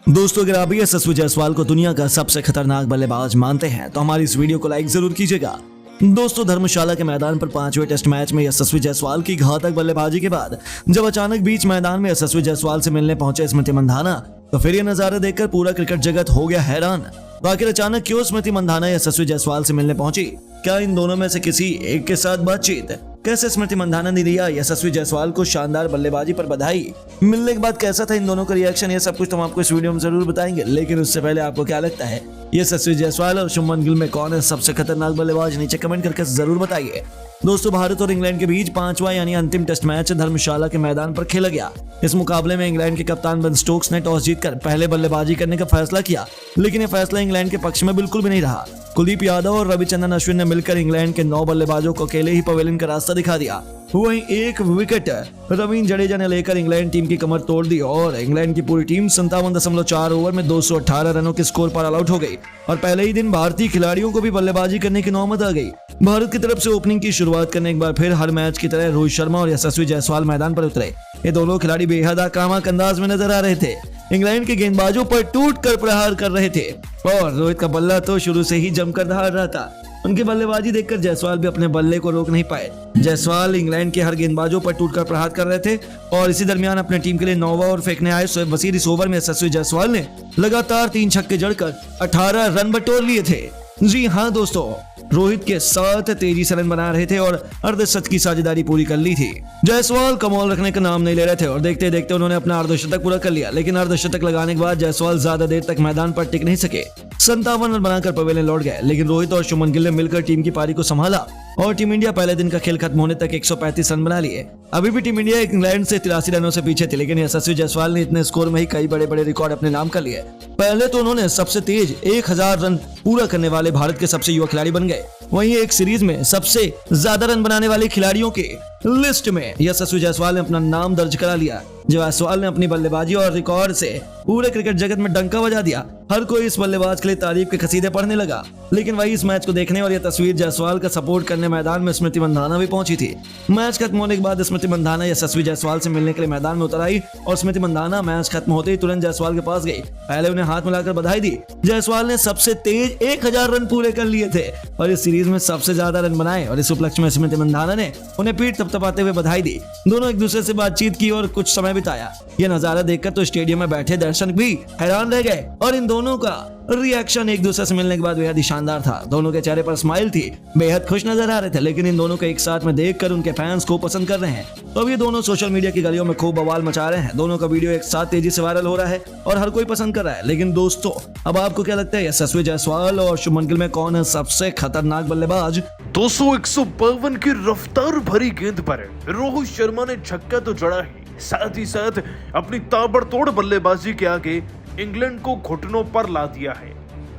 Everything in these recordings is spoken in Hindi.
दोस्तों, अगर आप भी यशस्वी जायसवाल को दुनिया का सबसे खतरनाक बल्लेबाज मानते हैं तो हमारी इस वीडियो को लाइक जरूर कीजिएगा। दोस्तों, धर्मशाला के मैदान पर 5वें टेस्ट मैच में यशस्वी जायसवाल की घातक बल्लेबाजी के बाद जब अचानक बीच मैदान में यशस्वी जायसवाल से मिलने पहुंचे स्मृति मंधाना, तो फिर ये नजारा देखकर पूरा क्रिकेट जगत हो गया हैरान। तो आखिर अचानक क्यों स्मृति मंधाना यशस्वी जायसवाल से मिलने पहुंची? क्या इन दोनों में से किसी एक के साथ बातचीत? कैसे स्मृति मंधाना ने दिया यशस्वी जायसवाल को शानदार बल्लेबाजी पर बधाई? मिलने के बाद कैसा था इन दोनों का रिएक्शन? ये सब कुछ तो हम आपको इस वीडियो में जरूर बताएंगे, लेकिन उससे पहले आपको क्या लगता है यशस्वी जायसवाल और शुभमन गिल में कौन है सबसे खतरनाक बल्लेबाज? नीचे कमेंट करके जरूर बताइए। दोस्तों, भारत और इंग्लैंड के बीच 5वां यानी अंतिम टेस्ट मैच धर्मशाला के मैदान पर खेला गया। इस मुकाबले में इंग्लैंड के कप्तान बेन स्टोक्स ने टॉस जीतकर पहले बल्लेबाजी करने का फैसला किया, लेकिन यह फैसला इंग्लैंड के पक्ष में बिल्कुल भी नहीं रहा। कुलदीप यादव और रविचंद्रन अश्विन ने मिलकर इंग्लैंड के 9 बल्लेबाजों को अकेले ही पवेलियन का रास्ता दिखा दिया। वहीं एक विकेट रवींद्र जडेजा ने लेकर इंग्लैंड टीम की कमर तोड़ दी और इंग्लैंड की पूरी टीम 57.4 ओवर में 218 रनों के स्कोर पर ऑल आउट हो गई। और पहले ही दिन भारतीय खिलाड़ियों को भी बल्लेबाजी करने की नौबत आ गई। भारत की तरफ से ओपनिंग की शुरुआत करने एक बार फिर हर मैच की तरह रोहित शर्मा और यशस्वी जायसवाल मैदान पर उतरे। ये दोनों खिलाड़ी बेहद आक्रामक अंदाज में नजर आ रहे थे। इंग्लैंड के गेंदबाजों पर टूट कर प्रहार कर रहे थे और रोहित का बल्ला तो शुरू से ही जमकर दहाड़ रहा था। उनकी बल्लेबाजी देखकर जायसवाल भी अपने बल्ले को रोक नहीं पाए। जायसवाल इंग्लैंड के हर गेंदबाजों पर टूटकर प्रहार कर रहे थे और इसी दरमियान अपने टीम के लिए 9वां ओवर फेंकने आए शोएब वसीर इस ओवर में यशस्वी जायसवाल ने लगातार 3 छक्के जड़कर 18 रन बटोर लिए थे। जी हाँ दोस्तों, रोहित के साथ तेजी से रन बना रहे थे और अर्धशतक की साझेदारी पूरी कर ली थी। जायसवाल कमाल रखने का नाम नहीं ले रहे थे और देखते देखते उन्होंने अपना अर्धशतक पूरा कर लिया, लेकिन अर्धशतक लगाने के बाद जायसवाल ज्यादा देर तक मैदान पर टिक नहीं सके। 57 रन बनाकर पवेलियन लौट गए, लेकिन रोहित और शुभमन गिल ने मिलकर टीम की पारी को संभाला और टीम इंडिया पहले दिन का खेल खत्म होने तक 135 रन बना लिए। अभी भी टीम इंडिया इंग्लैंड से 83 रनों से पीछे थी, लेकिन यशस्वी जायसवाल ने इतने स्कोर में ही कई बड़े बड़े रिकॉर्ड अपने नाम कर लिए। पहले तो उन्होंने सबसे तेज 1000 रन पूरा करने वाले भारत के सबसे युवा खिलाड़ी बन गए। वहीं एक सीरीज में सबसे ज्यादा रन बनाने वाले खिलाड़ियों के लिस्ट में यशस्वी जायसवाल ने अपना नाम दर्ज करा लिया। जायसवाल ने अपनी बल्लेबाजी और रिकॉर्ड से पूरे क्रिकेट जगत में डंका बजा दिया। हर कोई इस बल्लेबाज के लिए तारीफ के कसीदे पढ़ने लगा। लेकिन वही इस मैच को देखने और यह तस्वीर जायसवाल का सपोर्ट करने मैदान में स्मृति मंधाना भी पहुंची थी। मैच खत्म होने के बाद स्मृति मंधाना यशस्वी जायसवाल से मिलने के लिए मैदान में उतर आई और स्मृति मंधाना मैच खत्म होते ही तुरंत जायसवाल के पास गई। पहले उन्हें हाथ मिलाकर बधाई दी। जायसवाल ने सबसे तेज 1000 रन पूरे कर लिए थे और इस सीरीज में सबसे ज्यादा रन बनाए और इस उपलक्ष्य में स्मृति मंधाना ने उन्हें पीठ थपथपाते हुए बधाई दी। दोनों एक दूसरे से बातचीत की और कुछ समय बिताया। यह नजारा देखकर तो स्टेडियम में बैठे दर्शक भी हैरान रह गए और इन दोनों का रिएक्शन एक दूसरे से मिलने के बाद बेहद ही शानदार था। दोनों के चेहरे पर स्माइल थी, बेहद खुश नजर आ रहे थे, लेकिन इन दोनों को एक साथ में देखकर उनके फैंस को पसंद कर रहे हैं। तो अब ये दोनों सोशल मीडिया की गलियों में खूब बवाल मचा रहे हैं। दोनों का वीडियो एक साथ तेजी से वायरल हो रहा है और हर कोई पसंद कर रहा है। लेकिन दोस्तों, अब आपको क्या लगता है यशस्वी जायसवाल और शुभमन गिल में कौन है सबसे खतरनाक बल्लेबाज? 152 की रफ्तार भरी गेंद पर रोहित शर्मा ने छक्का तो जड़ा ही, साथ ही साथ अपनी ताबड़तोड़ बल्लेबाजी के आगे इंग्लैंड को घुटनों पर ला दिया है।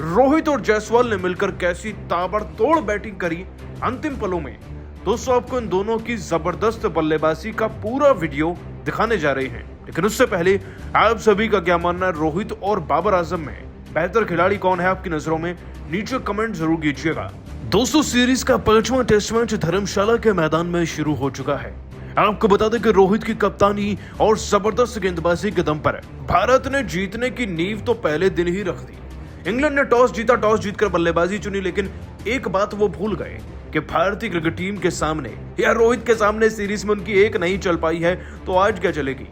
रोहित और जायसवाल ने मिलकर कैसी ताबड़तोड़ बैटिंग करी अंतिम पलों में। दोस्तों, आपको इन दोनों की जबरदस्त बल्लेबाजी का पूरा वीडियो दिखाने जा रहे हैं, लेकिन उससे पहले आप सभी का क्या मानना है रोहित और बाबर आजम में बेहतर खिलाड़ी कौन है आपकी नजरों में? नीचे कमेंट जरूर कीजिएगा। दोस्तों, सीरीज का 5वां टेस्ट मैच धर्मशाला के मैदान में शुरू हो चुका है। आपको बता दें कि रोहित की कप्तानी और जबरदस्त गेंदबाजी के दम पर भारत ने जीतने की नींव तो पहले दिन ही रख दी। इंग्लैंड ने टॉस जीतकर बल्लेबाजी चुनी, लेकिन एक बात वो भूल गए कि भारतीय क्रिकेट टीम के सामने या रोहित के सामने सीरीज में उनकी एक नहीं चल पाई है, तो आज क्या चलेगी?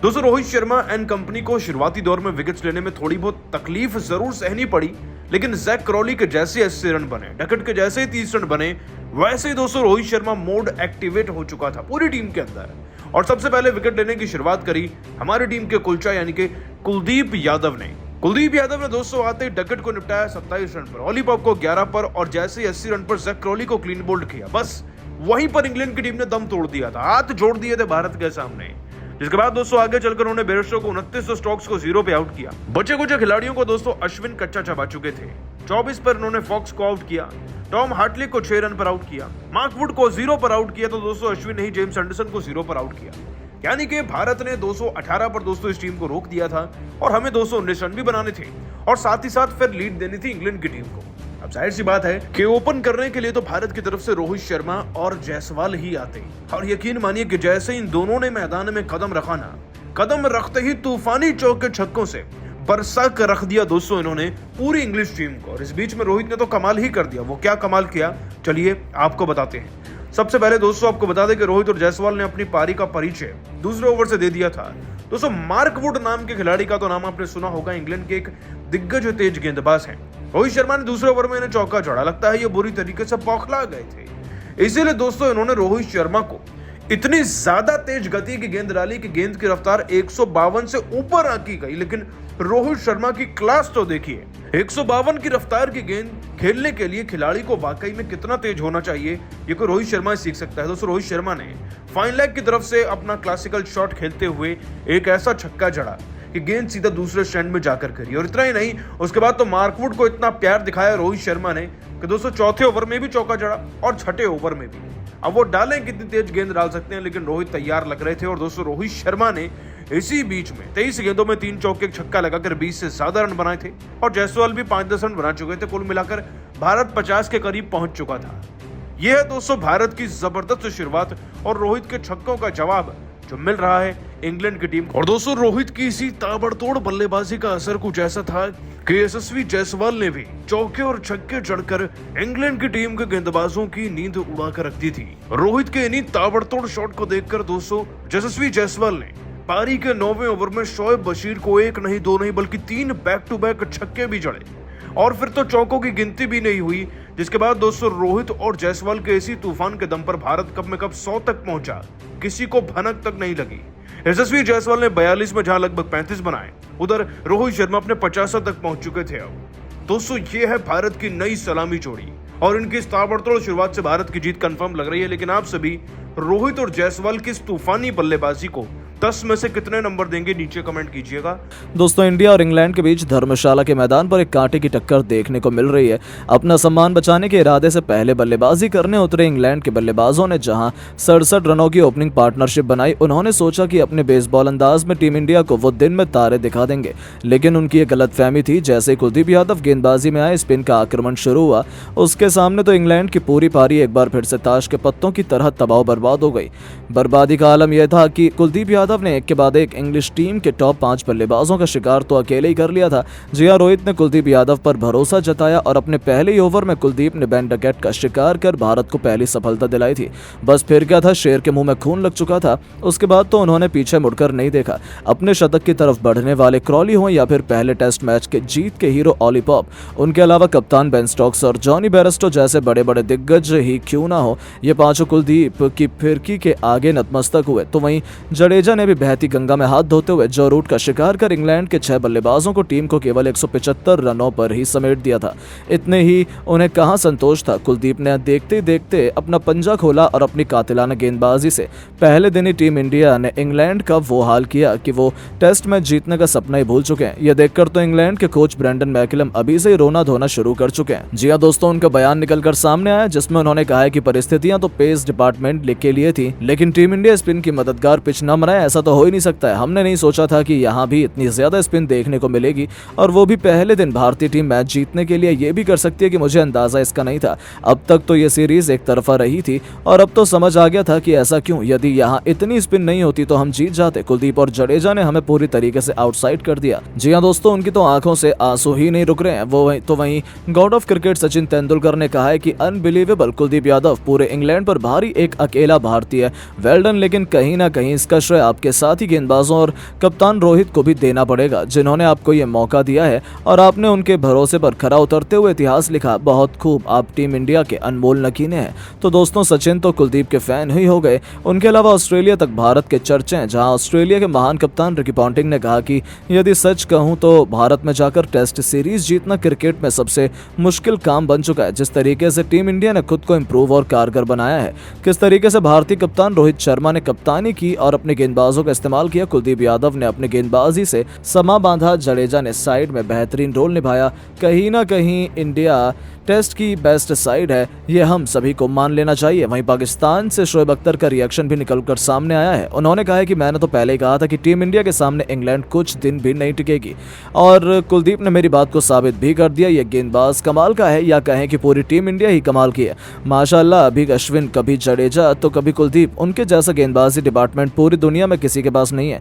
दोस्तों, रोहित शर्मा एंड कंपनी को शुरुआती दौर में विकेट्स लेने में थोड़ी बहुत तकलीफ जरूर सहनी पड़ी, लेकिन जैक क्रॉली के जैसे 80 रन बने, डकट के जैसे 30 रन बने, वैसे ही दोस्तों रोहित शर्मा मोड एक्टिवेट हो चुका था पूरी टीम के अंदर और सबसे पहले विकेट लेने की शुरुआत करी हमारी टीम के कुलचा यानी कि कुलदीप यादव ने। कुलदीप यादव ने दोस्तों आते ही डकट को निपटाया 27 रन पर, ऑली पॉप को 11 पर और जैसे 80 रन पर जैक क्रॉली को क्लीन बोल्ड किया। बस वहीं पर इंग्लैंड की टीम ने दम तोड़ दिया था, हाथ जोड़ दिए थे भारत के सामने। जिसके बाद दोस्तों आगे चलकर उन्होंने बेयरस्टो को 29 स्ट्रोक्स को 0 पे आउट किया। बचे कुछ खिलाड़ियों को दोस्तों अश्विन कच्चा चबा चुके थे। 24 पर उन्होंने फॉक्स को आउट किया, टॉम हार्टली को 6 रन पर आउट किया, मार्क वुड को 0 पर आउट किया, तो दोस्तों अश्विन ने ही जेम्स एंडरसन को 0 पर आउट किया। यानी कि भारत ने 218 पर दोस्तों इस टीम को रोक दिया था और हमें 219 रन भी बनाने थे और साथ ही साथ फिर लीड देनी थी इंग्लैंड की टीम को। अब जाहिर सी बात है कि ओपन करने के लिए तो भारत की तरफ से रोहित शर्मा और जायसवाल ही आते, और यकीन मानिए कि जैसे इन दोनों ने मैदान में कदम रखा ना, कदम रखते ही तूफानी चौके छक्कों से बरसा कर रख दिया दोस्तों इन्होंने पूरी इंग्लिश टीम को। और इस बीच में रोहित ने तो कमाल ही कर दिया। वो क्या कमाल किया, चलिए आपको बताते हैं। सबसे पहले दोस्तों आपको बता दें कि रोहित और जायसवाल ने अपनी पारी का परिचय दूसरे ओवर से दे दिया था। दोस्तों मार्क वुड नाम के खिलाड़ी का तो नाम आपने सुना होगा, इंग्लैंड के एक दिग्गज तेज गेंदबाज हैं। रोहित शर्मा ने दूसरे ओवर में इन्हें चौका जड़ा, लगता है ये बुरी तरीके से बौखला गए थे। इसीलिए दोस्तों इन्होंने रोहित शर्मा को इतनी ज्यादा तेज गति की गेंद डाली कि गेंद की रफ्तार 152 से ऊपर आकी गई। लेकिन रोहित शर्मा की क्लास तो देखिए, 152 की रफ्तार की गेंद खेलने के लिए खिलाड़ी को वाकई में कितना तेज होना चाहिए, ये कोई रोहित शर्मा सीख सकता है। दोस्तों रोहित शर्मा ने फाइन लेग की तरफ से अपना क्लासिकल शॉट खेलते हुए एक ऐसा छक्का जड़ा कि गेंद सीधा दूसरे स्टैंड में जाकर करी। और इतना ही नहीं, उसके बाद तो मार्कवुड को इतना प्यार दिखाया रोहित शर्मा ने कि दोस्तों चौथे ओवर में भी चौका जड़ा और छठे ओवर में भी। अब वो डालें कितनी तेज गेंद डाल सकते हैं, लेकिन रोहित तैयार लग रहे थे। और दोस्तों रोहित शर्मा ने इसी बीच में 23 गेंदों में 3 चौके छक्का लगाकर 20 से ज्यादा रन बनाए थे, और जायसवाल भी 5-10 रन बना चुके थे। कुल मिलाकर भारत 50 के करीब पहुंच चुका था। यह है दोस्तों भारत की जबरदस्त शुरुआत और रोहित के छक्कों का जवाब जो मिल रहा है इंग्लैंड की टीम को। और दोस्तों रोहित की इसी ताबड़तोड़ बल्लेबाजी का असर कुछ ऐसा था कि यशस्वी जायसवाल ने भी चौके और छक्के जड़कर इंग्लैंड की टीम के गेंदबाजों की नींद उड़ा कर रख दी थी। रोहित के इन्हीं ताबड़तोड़ शॉट को देखकर दोस्तों यशस्वी जायसवाल ने पारी के 9वें ओवर में शोएब बशीर को 1 नहीं 2 नहीं बल्कि 3 बैक टू बैक छक्के भी जड़े, और फिर तो चौकों की गिनती भी नहीं हुई। जिसके बाद दोस्तों रोहित और जायसवाल के इसी तूफान के दम पर भारत कब में कब 100 तक पहुंचा, किसी को भनक तक नहीं लगी। यशस्वी जायसवाल ने 42 में जहां लगभग 35 बनाए, उधर रोहित शर्मा अपने 50 तक पहुंच चुके थे। अब दोस्तों ये है भारत की नई सलामी जोड़ी, और इनकी इस ताबड़तोड़ शुरुआत से भारत की जीत कंफर्म लग रही है। लेकिन आप सभी रोहित और जायसवाल की इस तूफानी बल्लेबाजी को 10 में से कितने नंबर देंगे, नीचे कमेंट कीजिएगा। दोस्तों इंडिया और इंग्लैंड के बीच धर्मशाला के मैदान पर एक कांटे की टक्कर देखने को मिल रही है। अपना सम्मान बचाने के इरादे से पहले बल्लेबाजी करने उतरे इंग्लैंड के बल्लेबाजों ने जहां 67 रनों की ओपनिंग पार्टनरशिप बनाई, उन्होंने सोचा कि अपने बेसबॉल अंदाज में टीम इंडिया को वो दिन में तारे दिखा देंगे। लेकिन उनकी एक गलतफहमी थी। जैसे कुलदीप यादव गेंदबाजी में आए, स्पिन का आक्रमण शुरू हुआ, उसके सामने तो इंग्लैंड की पूरी पारी एक बार फिर से ताश के पत्तों की तरह तबाह बर्बाद हो गई। बर्बादी का आलम यह था कि कुलदीप यादव ने एक के बाद एक इंग्लिश टीम के टॉप 5 बल्लेबाजों का शिकार तो अकेले ही कर लिया था। जी हां, रोहित ने कुलदीप यादव पर भरोसा जताया और अपने पहले ही ओवर में कुलदीप ने बेन डकैट का शिकार कर भारत को पहली सफलता दिलाई थी। बस फिर क्या था, शेर के मुंह में खून लग चुका था। उसके बाद तो उन्होंने पीछे मुड़कर नहीं देखा। अपने शतक की तरफ बढ़ने वाले क्रॉली हों या फिर पहले टेस्ट मैच के जीत के हीरो ऑली पॉप, उनके अलावा कप्तान बेन स्टोक्स और जॉनी बेयरस्टो जैसे बड़े बड़े दिग्गज ही क्यों ना हो, ये पांचों कुलदीप की फिरकी के आगे नतमस्तक हुए। तो वहीं जडेजा ने भी बहती गंगा में हाथ धोते हुए जो रूट का शिकार कर इंग्लैंड के 6 बल्लेबाजों को टीम को केवल 175 रनों पर ही समेट दिया था। इतने ही उन्हें कहां संतोष था। कुलदीप ने देखते देखते अपना पंजा खोला और अपनी कातिलाना गेंदबाजी से पहले दिन ही टीम इंडिया ने इंग्लैंड का वो हाल किया कि वो टेस्ट मैच जीतने का सपना ही भूल चुके हैं। यह देखकर तो इंग्लैंड के कोच ब्रेंडन मैकलम अभी से ही रोना धोना शुरू कर चुके हैं। जी हां दोस्तों, उनका बयान निकलकर सामने आया जिसमें उन्होंने कहा है कि परिस्थितियां तो पेस डिपार्टमेंट के लिए थी, लेकिन टीम इंडिया स्पिन की मददगार पिच न बनाए ऐसा तो हो ही नहीं सकता है। हमने नहीं सोचा था कि यहाँ भी इतनी ज्यादा स्पिन देखने को मिलेगी, और वो भी पहले दिन। भारतीय टीम मैच जीतने के लिए ये भी कर सकती है कि मुझे अंदाजा इसका नहीं था। अब तक तो ये सीरीज एक तरफा रही थी और अब तो समझ आ गया था कि ऐसा क्यों। यदि यहाँ इतनी स्पिन नहीं होती तो हम जीत जाते। कुलदीप और जडेजा ने हमें पूरी तरीके से आउटसाइड कर दिया। जी हाँ दोस्तों, उनकी तो आंखों से आंसू ही नहीं रुक रहे हैं। वहीं God of cricket Sachin Tendulkar ने कहा है कि अनबिलीवेबल, कुलदीप यादव पूरे इंग्लैंड पर भारी एक अकेला भारतीय, वेल डन। लेकिन कहीं ना कहीं इसका श्रेय आपके साथी गेंदबाजों और कप्तान रोहित को भी देना पड़ेगा, जिन्होंने आपको ये मौका दिया है और आपने उनके भरोसे पर खरा उतरते हुए इतिहास लिखा। बहुत खूब, आप टीम इंडिया के अनमोल नकीने हैं। तो दोस्तों सचिन तो कुलदीप के फैन ही हो गए। उनके अलावा ऑस्ट्रेलिया तक भारत के चर्चे हैं, जहां ऑस्ट्रेलिया के महान कप्तान रिकी पॉन्टिंग ने कहा कि यदि सच कहूं तो भारत में जाकर टेस्ट सीरीज जीतना क्रिकेट में सबसे मुश्किल काम बन चुका है। जिस तरीके से टीम इंडिया ने खुद को इम्प्रूव और कारगर बनाया है, किस तरीके से भारतीय कप्तान रोहित शर्मा ने कप्तानी की और अपने गेंदबाजों का इस्तेमाल किया, कुलदीप यादव ने अपने गेंदबाजी से समा बांधा, जडेजा ने साइड में बेहतरीन रोल निभाया। कहीं ना कहीं इंडिया टेस्ट की बेस्ट साइड है, ये हम सभी को मान लेना चाहिए। वहीं पाकिस्तान से शोएब अख्तर का रिएक्शन भी निकलकर सामने आया है। उन्होंने कहा है कि मैंने तो पहले ही कहा था कि टीम इंडिया के सामने इंग्लैंड कुछ दिन भी नहीं टिकेगी, और कुलदीप ने मेरी बात को साबित भी कर दिया। ये गेंदबाज कमाल का है, या कहें कि पूरी टीम इंडिया ही कमाल की है। माशाल्लाह, अभी अश्विन, कभी जडेजा तो कभी कुलदीप, उनके जैसा गेंदबाजी डिपार्टमेंट पूरी दुनिया में किसी के पास नहीं है।